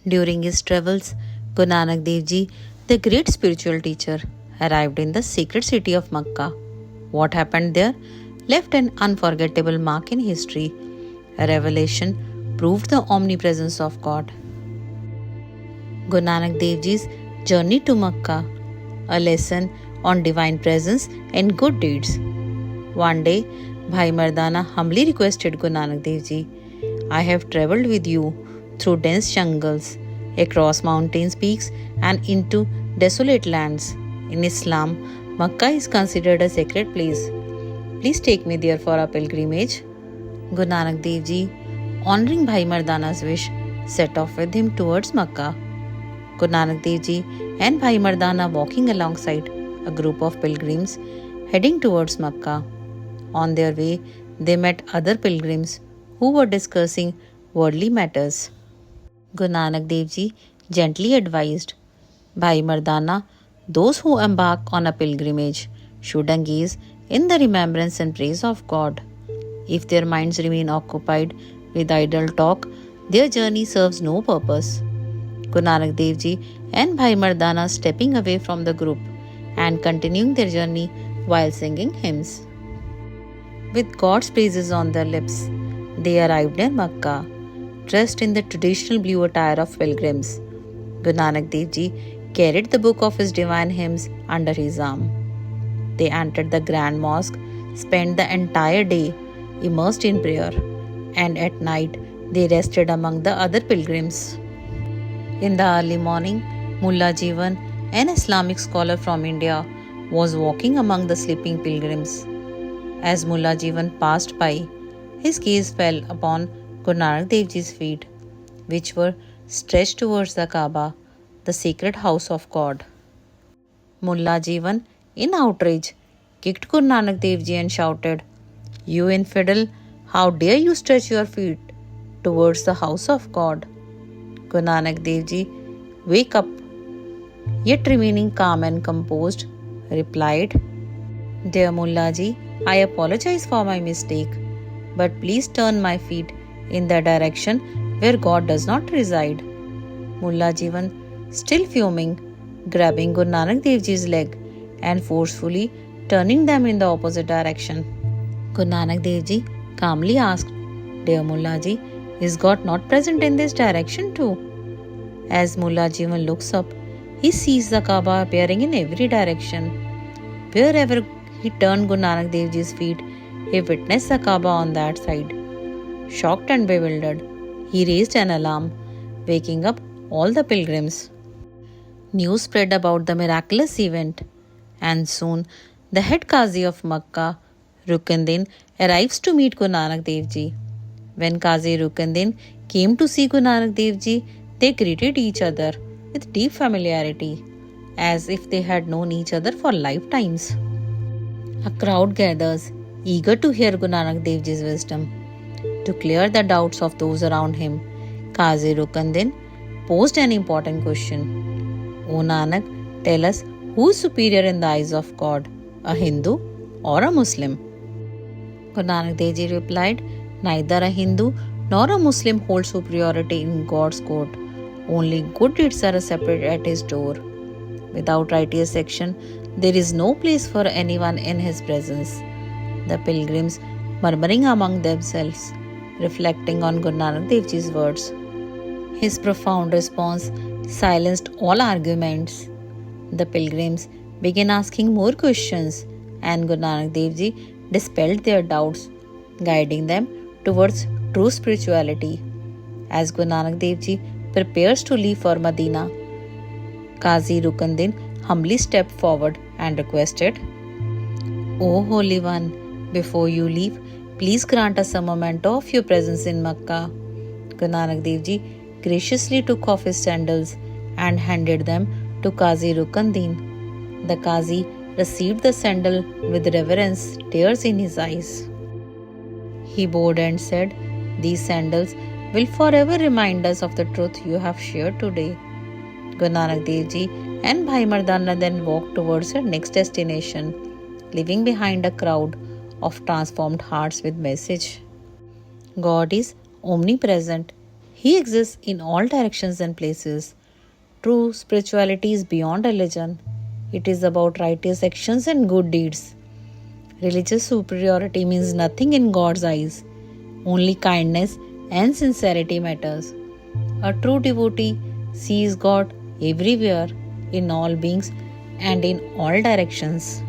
During his travels, Guru Nanak Dev Ji, the great spiritual teacher, arrived in the sacred city of Mecca. What happened there left an unforgettable mark in history. A revelation proved the omnipresence of God. Guru Nanak Dev Ji's journey to Mecca, a lesson on divine presence and good deeds. One day, Bhai Mardana humbly requested Guru Nanak Dev Ji, I have travelled with you through dense jungles, across mountains, peaks, and into desolate lands. In Islam, Mecca is considered a sacred place. Please take me there for a pilgrimage. Guru Nanak Dev Ji, honoring Bhai Mardana's wish, set off with him towards Mecca. Guru Nanak Dev Ji and Bhai Mardana walking alongside a group of pilgrims heading towards Mecca. On their way, they met other pilgrims who were discussing worldly matters. Guru Nanak Dev Ji gently advised, Bhai Mardana, those who embark on a pilgrimage should engage in the remembrance and praise of God. If their minds remain occupied with idle talk, their journey serves no purpose. Guru Nanak Dev Ji and Bhai Mardana stepping away from the group and continuing their journey while singing hymns. With God's praises on their lips, they arrived near Mecca, dressed in the traditional blue attire of pilgrims. Guru Nanak Dev Ji carried the book of his divine hymns under his arm. They entered the grand mosque, spent the entire day immersed in prayer, and at night they rested among the other pilgrims. In the early morning, Mullah Jivan, an Islamic scholar from India, was walking among the sleeping pilgrims. As Mullah Jivan passed by, his gaze fell upon Guru Nanak Dev Ji's feet, which were stretched towards the Kaaba, the sacred house of God. Mullah Jivan, in outrage, kicked Guru Nanak Dev Ji and shouted, You infidel, how dare you stretch your feet towards the house of God? Guru Nanak Dev Ji, wake up, yet remaining calm and composed, replied, Dear Mullah Ji, I apologize for my mistake, but please turn my feet in the direction where God does not reside. Mullah Jivan, still fuming, grabbing Guru Nanak Dev Ji's leg and forcefully turning them in the opposite direction. Guru Nanak Dev Ji calmly asked, Dear Mullah Ji, is God not present in this direction too? As Mullah Jivan looks up, he sees the Kaaba appearing in every direction. Wherever he turned Guru Nanak Dev Ji's feet, he witnessed the Kaaba on that side. Shocked and bewildered, he raised an alarm, waking up all the pilgrims. News spread about the miraculous event, and soon the head Qazi of Mecca, Rukunuddin, arrives to meet Guru Nanak Dev Ji. When Qazi Rukunuddin came to see Guru Nanak Dev Ji, they greeted each other with deep familiarity, as if they had known each other for lifetimes. A crowd gathers, eager to hear Guru Nanak Dev Ji's wisdom. To clear the doubts of those around him, Qazi Rukunuddin posed an important question. O Nanak, tell us who is superior in the eyes of God, a Hindu or a Muslim? Guru Nanak Dev Ji replied, Neither a Hindu nor a Muslim holds superiority in God's court. Only good deeds are separate at his door. Without righteous action, there is no place for anyone in his presence. The pilgrims, murmuring among themselves, reflecting on Guru Nanak Dev Ji's words. His profound response silenced all arguments. The pilgrims began asking more questions, and Guru Nanak Dev Ji dispelled their doubts, guiding them towards true spirituality. As Guru Nanak Dev Ji prepares to leave for Medina, Qazi Rukunuddin humbly stepped forward and requested, O Holy One, before you leave, please grant us a memento of your presence in Mecca. Guru Nanak Dev Ji graciously took off his sandals and handed them to Qazi Rukunuddin. The Qazi received the sandal with reverence, tears in his eyes. He bowed and said, These sandals will forever remind us of the truth you have shared today. Guru Nanak Dev Ji and Bhai Mardana then walked towards their next destination, leaving behind a crowd of transformed hearts with message. God is omnipresent. He exists in all directions and places. True spirituality is beyond religion. It is about righteous actions and good deeds. Religious superiority means nothing in God's eyes. Only kindness and sincerity matters. A true devotee sees God everywhere, in all beings, and in all directions.